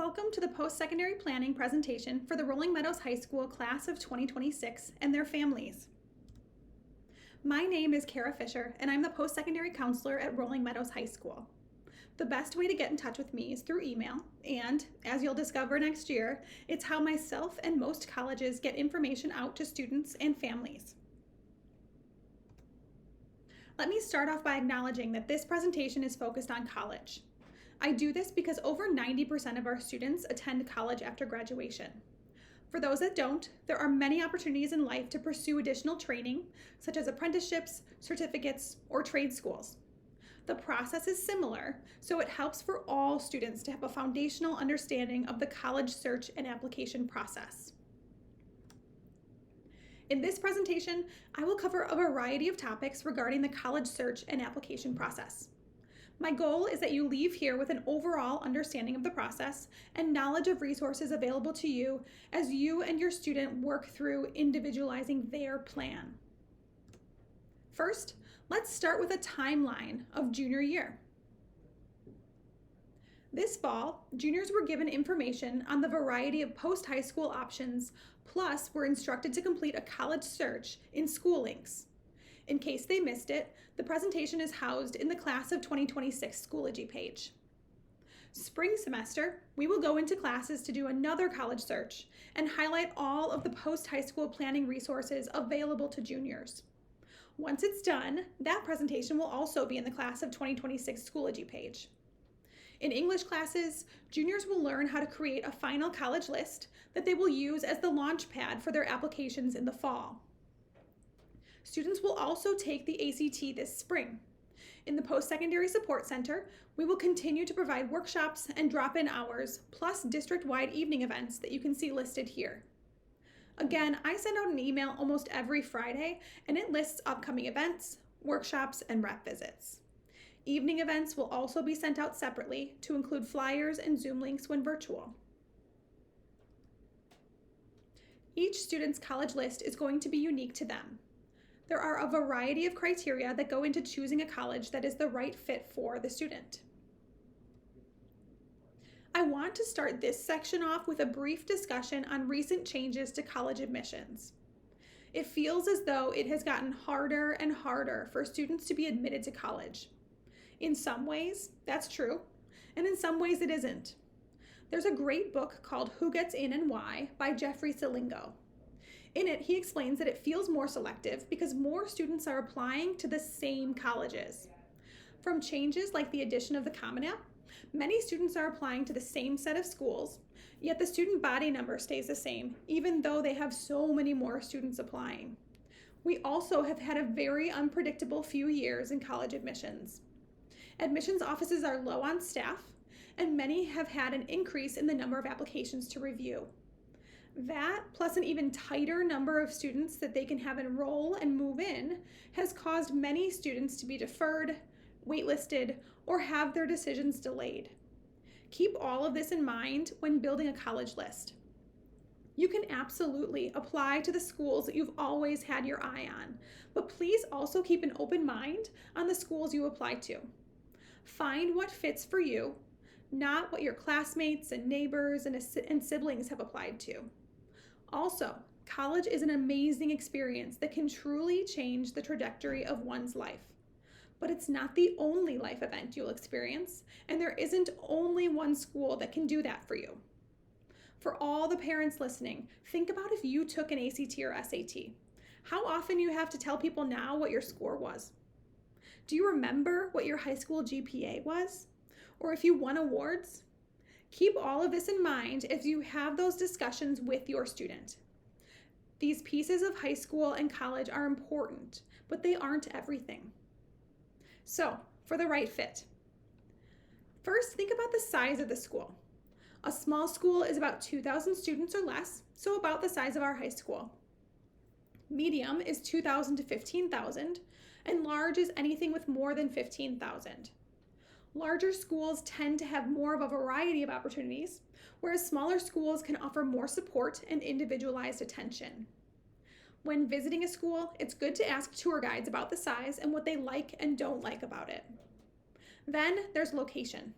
Welcome to the Postsecondary Planning presentation for the Rolling Meadows High School Class of 2026 and their families. My name is Kara Fisher, and I'm the Postsecondary Counselor at Rolling Meadows High School. The best way to get in touch with me is through email, and as you'll discover next year, it's how myself and most colleges get information out to students and families. Let me start off by acknowledging that this presentation is focused on college. I do this because over 90% of our students attend college after graduation. For those that don't, there are many opportunities in life to pursue additional training, such as apprenticeships, certificates, or trade schools. The process is similar, so it helps for all students to have a foundational understanding of the college search and application process. In this presentation, I will cover a variety of topics regarding the college search and application process. My goal is that you leave here with an overall understanding of the process and knowledge of resources available to you as you and your student work through individualizing their plan. First, let's start with a timeline of junior year. This fall, juniors were given information on the variety of post-high school options, plus were instructed to complete a college search in School Links. In case they missed it, the presentation is housed in the Class of 2026 Schoology page. Spring semester, we will go into classes to do another college search and highlight all of the post-high school planning resources available to juniors. Once it's done, that presentation will also be in the Class of 2026 Schoology page. In English classes, juniors will learn how to create a final college list that they will use as the launch pad for their applications in the fall. Students will also take the ACT this spring. In the Post-Secondary Support Center, we will continue to provide workshops and drop-in hours, plus district-wide evening events that you can see listed here. Again, I send out an email almost every Friday, and it lists upcoming events, workshops, and rep visits. Evening events will also be sent out separately to include flyers and Zoom links when virtual. Each student's college list is going to be unique to them. There are a variety of criteria that go into choosing a college that is the right fit for the student. I want to start this section off with a brief discussion on recent changes to college admissions. It feels as though it has gotten harder and harder for students to be admitted to college. In some ways, that's true, and in some ways it isn't. There's a great book called Who Gets In and Why by Jeffrey Selingo. In it, he explains that it feels more selective because more students are applying to the same colleges. From changes like the addition of the Common App, many students are applying to the same set of schools, yet the student body number stays the same, even though they have so many more students applying. We also have had a very unpredictable few years in college admissions. Admissions offices are low on staff, and many have had an increase in the number of applications to review. That, plus an even tighter number of students that they can have enroll and move in, has caused many students to be deferred, waitlisted, or have their decisions delayed. Keep all of this in mind when building a college list. You can absolutely apply to the schools that you've always had your eye on, but please also keep an open mind on the schools you apply to. Find what fits for you, not what your classmates and neighbors and siblings have applied to. Also, college is an amazing experience that can truly change the trajectory of one's life. But it's not the only life event you'll experience, and there isn't only one school that can do that for you. For all the parents listening, think about if you took an ACT or SAT. How often you have to tell people now what your score was? Do you remember what your high school GPA was? Or if you won awards? Keep all of this in mind as you have those discussions with your student. These pieces of high school and college are important, but they aren't everything. So, for the right fit. First, think about the size of the school. A small school is about 2,000 students or less, so about the size of our high school. Medium is 2,000 to 15,000, and large is anything with more than 15,000. Larger schools tend to have more of a variety of opportunities, whereas smaller schools can offer more support and individualized attention. When visiting a school, it's good to ask tour guides about the size and what they like and don't like about it. Then there's location.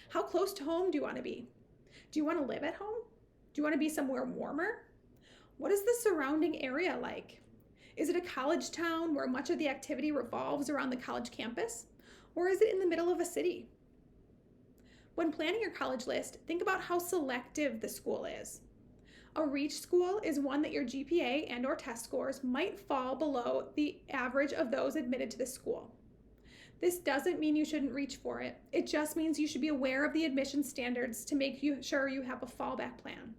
How close to home do you want to be? Do you want to live at home? Do you want to be somewhere warmer? What is the surrounding area like? Is it a college town where much of the activity revolves around the college campus? Or is it in the middle of a city? When planning your college list, think about how selective the school is. A reach school is one that your GPA and/or test scores might fall below the average of those admitted to the school. This doesn't mean you shouldn't reach for it. It just means you should be aware of the admission standards to make sure you have a fallback plan.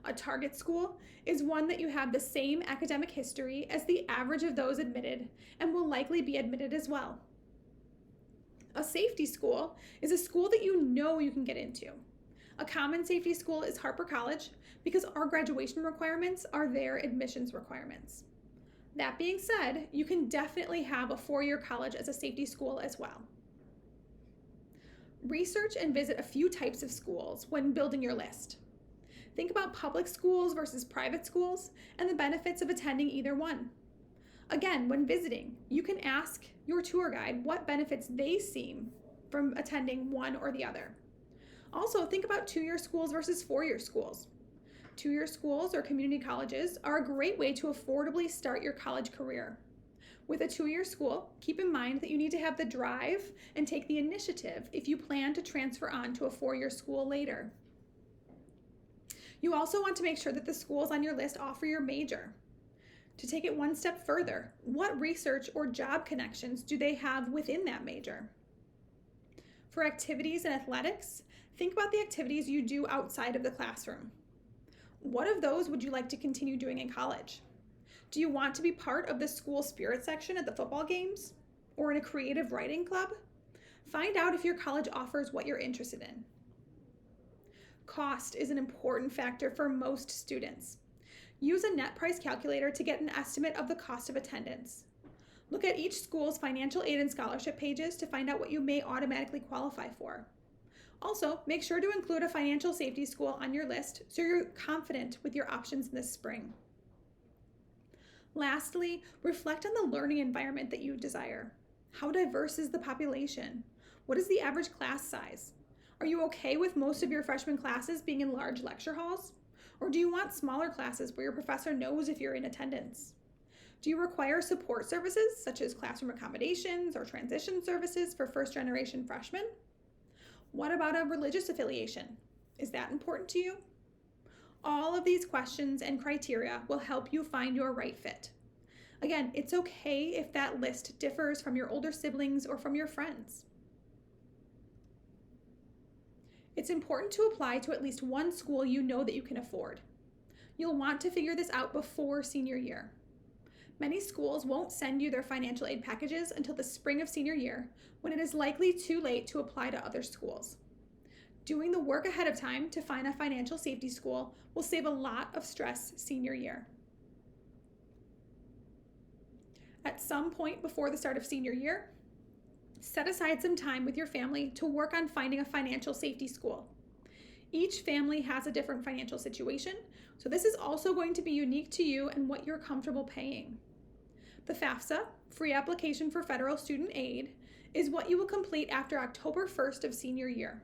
A target school is one that you have the same academic history as the average of those admitted and will likely be admitted as well. A safety school is a school that you know you can get into. A common safety school is Harper College because our graduation requirements are their admissions requirements. That being said, you can definitely have a four-year college as a safety school as well. Research and visit a few types of schools when building your list. Think about public schools versus private schools and the benefits of attending either one. Again, when visiting, you can ask your tour guide what benefits they see from attending one or the other. Also, think about two-year schools versus four-year schools. Two-year schools or community colleges are a great way to affordably start your college career. With a two-year school, keep in mind that you need to have the drive and take the initiative if you plan to transfer on to a four-year school later. You also want to make sure that the schools on your list offer your major. To take it one step further, what research or job connections do they have within that major? For activities and athletics, think about the activities you do outside of the classroom. What of those would you like to continue doing in college? Do you want to be part of the school spirit section at the football games? Or in a creative writing club? Find out if your college offers what you're interested in. Cost is an important factor for most students. Use a net price calculator to get an estimate of the cost of attendance. Look at each school's financial aid and scholarship pages to find out what you may automatically qualify for. Also, make sure to include a financial safety school on your list so you're confident with your options this spring. Lastly, reflect on the learning environment that you desire. How diverse is the population? What is the average class size? Are you okay with most of your freshman classes being in large lecture halls? Or do you want smaller classes where your professor knows if you're in attendance? Do you require support services such as classroom accommodations or transition services for first-generation freshmen? What about a religious affiliation? Is that important to you? All of these questions and criteria will help you find your right fit. Again, it's okay if that list differs from your older siblings or from your friends. It's important to apply to at least one school you know that you can afford. You'll want to figure this out before senior year. Many schools won't send you their financial aid packages until the spring of senior year, when it is likely too late to apply to other schools. Doing the work ahead of time to find a financial safety school will save a lot of stress senior year. At some point before the start of senior year, set aside some time with your family to work on finding a financial safety school. Each family has a different financial situation, so this is also going to be unique to you and what you're comfortable paying. The FAFSA, Free Application for Federal Student Aid, is what you will complete after October 1st of senior year.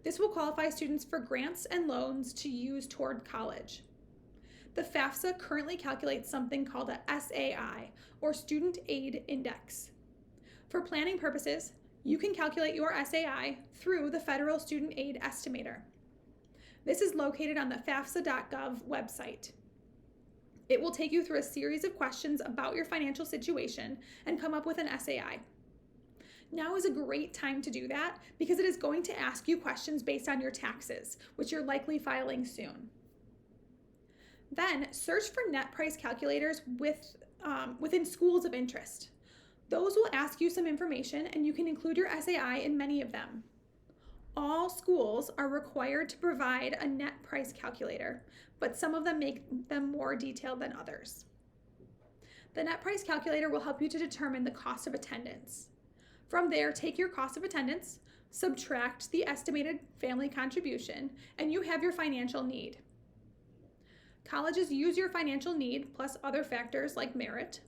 This will qualify students for grants and loans to use toward college. The FAFSA currently calculates something called a SAI, or Student Aid Index. For planning purposes, you can calculate your SAI through the Federal Student Aid Estimator. This is located on the FAFSA.gov website. It will take you through a series of questions about your financial situation and come up with an SAI. Now is a great time to do that because it is going to ask you questions based on your taxes, which you're likely filing soon. Then search for net price calculators within schools of interest. Those will ask you some information and you can include your SAI in many of them. All schools are required to provide a net price calculator, but some of them make them more detailed than others. The net price calculator will help you to determine the cost of attendance. From there, take your cost of attendance, subtract the estimated family contribution, and you have your financial need. Colleges use your financial need, plus other factors like merit,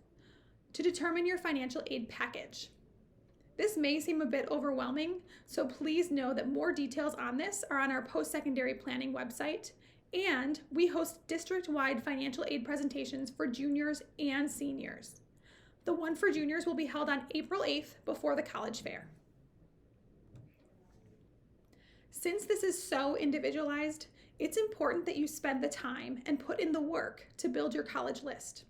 to determine your financial aid package. This may seem a bit overwhelming, so please know that more details on this are on our post-secondary planning website, and we host district-wide financial aid presentations for juniors and seniors. The one for juniors will be held on April 8th before the college fair. Since this is so individualized, it's important that you spend the time and put in the work to build your college list.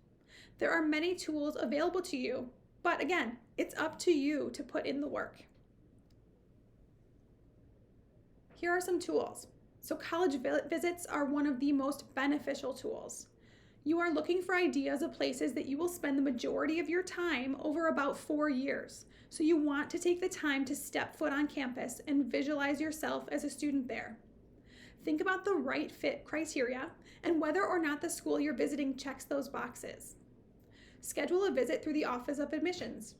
There are many tools available to you, but again, it's up to you to put in the work. Here are some tools. So college visits are one of the most beneficial tools. You are looking for ideas of places that you will spend the majority of your time over about 4 years. So you want to take the time to step foot on campus and visualize yourself as a student there. Think about the right fit criteria and whether or not the school you're visiting checks those boxes. Schedule a visit through the Office of Admissions.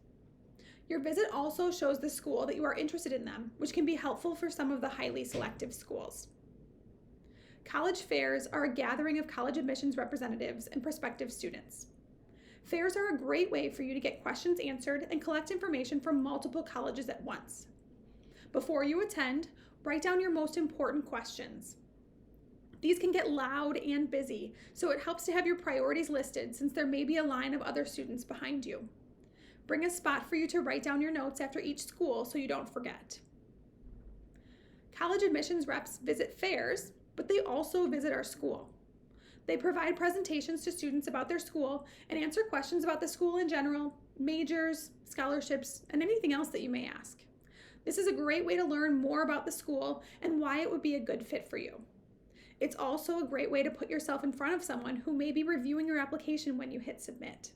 Your visit also shows the school that you are interested in them, which can be helpful for some of the highly selective schools. College fairs are a gathering of college admissions representatives and prospective students. Fairs are a great way for you to get questions answered and collect information from multiple colleges at once. Before you attend, write down your most important questions. These can get loud and busy, so it helps to have your priorities listed since there may be a line of other students behind you. Bring a spot for you to write down your notes after each school so you don't forget. College admissions reps visit fairs, but they also visit our school. They provide presentations to students about their school and answer questions about the school in general, majors, scholarships, and anything else that you may ask. This is a great way to learn more about the school and why it would be a good fit for you. It's also a great way to put yourself in front of someone who may be reviewing your application when you hit submit.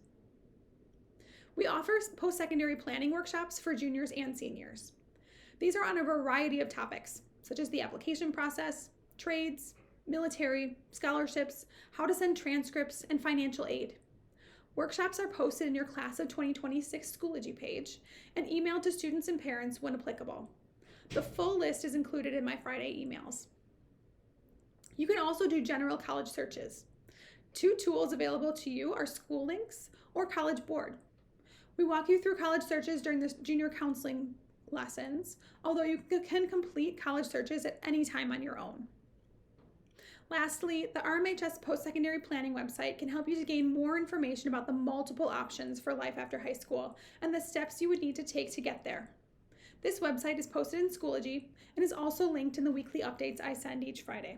We offer post-secondary planning workshops for juniors and seniors. These are on a variety of topics, such as the application process, trades, military, scholarships, how to send transcripts, and financial aid. Workshops are posted in your Class of 2026 Schoology page and emailed to students and parents when applicable. The full list is included in my Friday emails. You can also do general college searches. 2 tools available to you are School Links or College Board. We walk you through college searches during the junior counseling lessons, although you can complete college searches at any time on your own. Lastly, the RMHS Post-Secondary Planning website can help you to gain more information about the multiple options for life after high school and the steps you would need to take to get there. This website is posted in Schoology and is also linked in the weekly updates I send each Friday.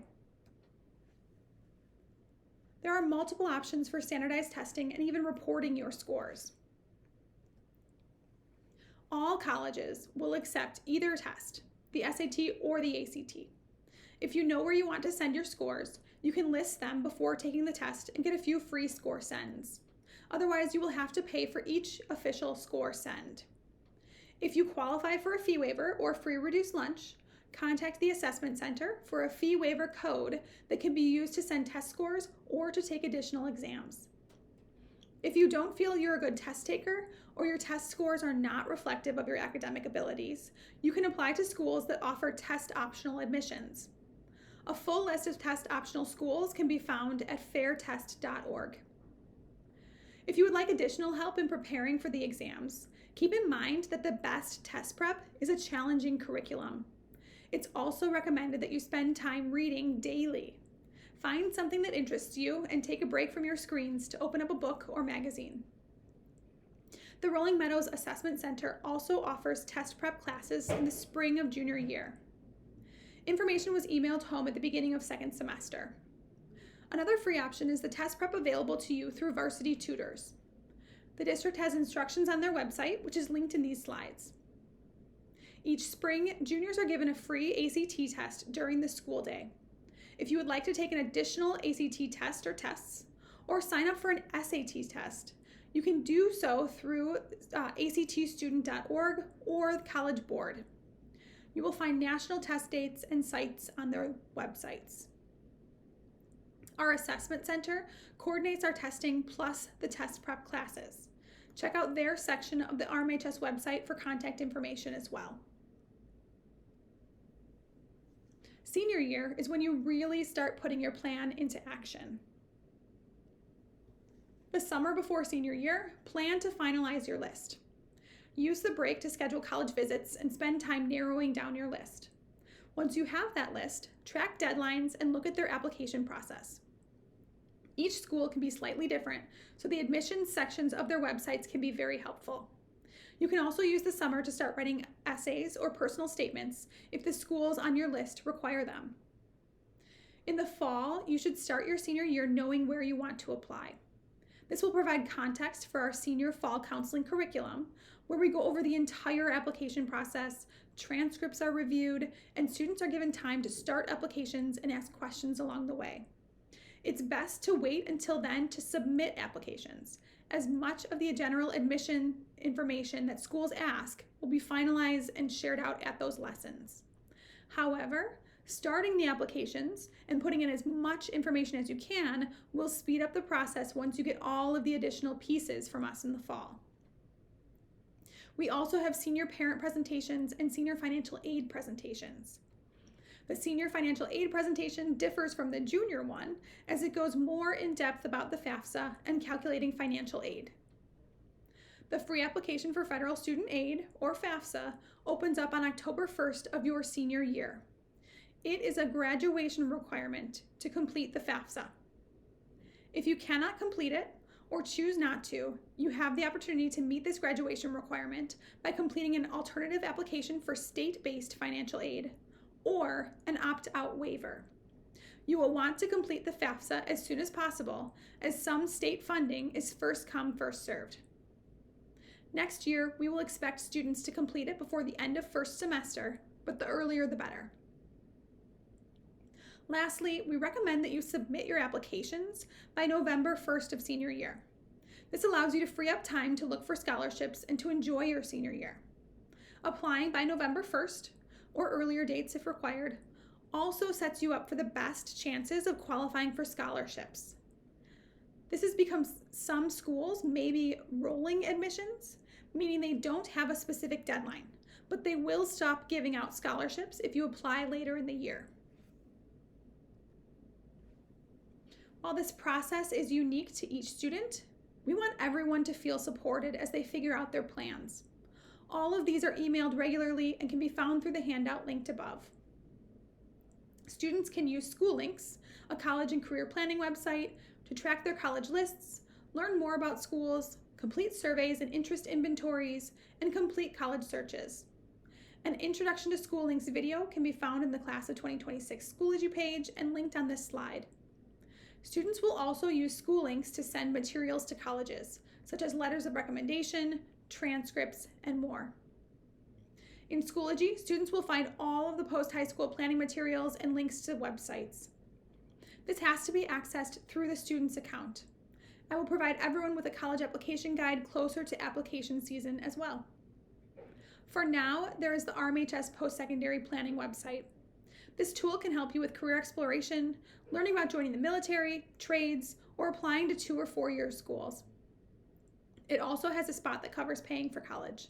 There are multiple options for standardized testing and even reporting your scores. All colleges will accept either test, the SAT or the ACT. If you know where you want to send your scores, you can list them before taking the test and get a few free score sends. Otherwise, you will have to pay for each official score send. If you qualify for a fee waiver or free reduced lunch, contact the assessment center for a fee waiver code that can be used to send test scores or to take additional exams. If you don't feel you're a good test taker or your test scores are not reflective of your academic abilities, you can apply to schools that offer test optional admissions. A full list of test optional schools can be found at fairtest.org. If you would like additional help in preparing for the exams, keep in mind that the best test prep is a challenging curriculum. It's also recommended that you spend time reading daily. Find something that interests you and take a break from your screens to open up a book or magazine. The Rolling Meadows Assessment Center also offers test prep classes in the spring of junior year. Information was emailed home at the beginning of second semester. Another free option is the test prep available to you through Varsity Tutors. The district has instructions on their website, which is linked in these slides. Each spring, juniors are given a free ACT test during the school day. If you would like to take an additional ACT test or tests, or sign up for an SAT test, you can do so through actstudent.org or the College Board. You will find national test dates and sites on their websites. Our assessment center coordinates our testing plus the test prep classes. Check out their section of the RMHS website for contact information as well. Senior year is when you really start putting your plan into action. The summer before senior year, plan to finalize your list. Use the break to schedule college visits and spend time narrowing down your list. Once you have that list, track deadlines and look at their application process. Each school can be slightly different, so the admissions sections of their websites can be very helpful. You can also use the summer to start writing essays or personal statements if the schools on your list require them. In the fall, you should start your senior year knowing where you want to apply. This will provide context for our senior fall counseling curriculum, where we go over the entire application process, transcripts are reviewed, and students are given time to start applications and ask questions along the way. It's best to wait until then to submit applications, as much of the general admission information that schools ask will be finalized and shared out at those lessons. However, starting the applications and putting in as much information as you can will speed up the process once you get all of the additional pieces from us in the fall. We also have senior parent presentations and senior financial aid presentations. The senior financial aid presentation differs from the junior one as it goes more in depth about the FAFSA and calculating financial aid. The free application for federal student aid, or FAFSA, opens up on October 1st of your senior year. It is a graduation requirement to complete the FAFSA. If you cannot complete it or choose not to, you have the opportunity to meet this graduation requirement by completing an alternative application for state-based financial aid or an opt-out waiver. You will want to complete the FAFSA as soon as possible, as some state funding is first come, first served. Next year, we will expect students to complete it before the end of first semester, but the earlier the better. Lastly, we recommend that you submit your applications by November 1st of senior year. This allows you to free up time to look for scholarships and to enjoy your senior year. Applying by November 1st, or earlier dates if required, also sets you up for the best chances of qualifying for scholarships. This is because some schools may be rolling admissions, meaning they don't have a specific deadline, but they will stop giving out scholarships if you apply later in the year. While this process is unique to each student, we want everyone to feel supported as they figure out their plans. All of these are emailed regularly and can be found through the handout linked above. Students can use School Links, a college and career planning website, to track their college lists, learn more about schools, complete surveys and interest inventories, and complete college searches. An Introduction to School Links video can be found in the Class of 2026 Schoology page and linked on this slide. Students will also use School Links to send materials to colleges, such as letters of recommendation, transcripts, and more. In Schoology, students will find all of the post-high school planning materials and links to websites. This has to be accessed through the student's account. I will provide everyone with a college application guide closer to application season as well. For now, there is the RMHS Postsecondary Planning website. This tool can help you with career exploration, learning about joining the military, trades, or applying to 2 or 4 year schools. It also has a spot that covers paying for college.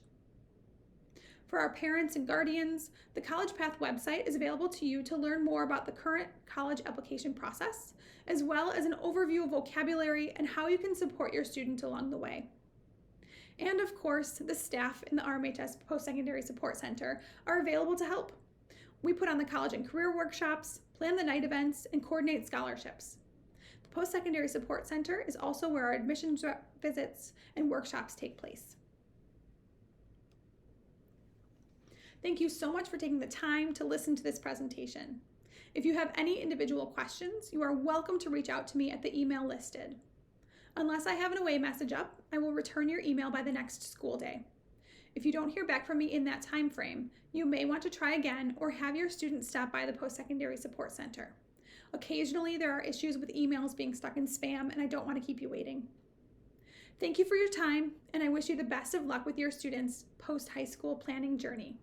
For our parents and guardians, the College Path website is available to you to learn more about the current college application process, as well as an overview of vocabulary and how you can support your student along the way. And of course, the staff in the RMHS Postsecondary Support Center are available to help. We put on the college and career workshops, plan the night events, and coordinate scholarships. The Postsecondary Support Center is also where our admissions visits and workshops take place. Thank you so much for taking the time to listen to this presentation. If you have any individual questions, you are welcome to reach out to me at the email listed. Unless I have an away message up, I will return your email by the next school day. If you don't hear back from me in that time frame, you may want to try again or have your student stop by the Postsecondary Support Center. Occasionally, there are issues with emails being stuck in spam, and I don't want to keep you waiting. Thank you for your time, and I wish you the best of luck with your students' post-high school planning journey.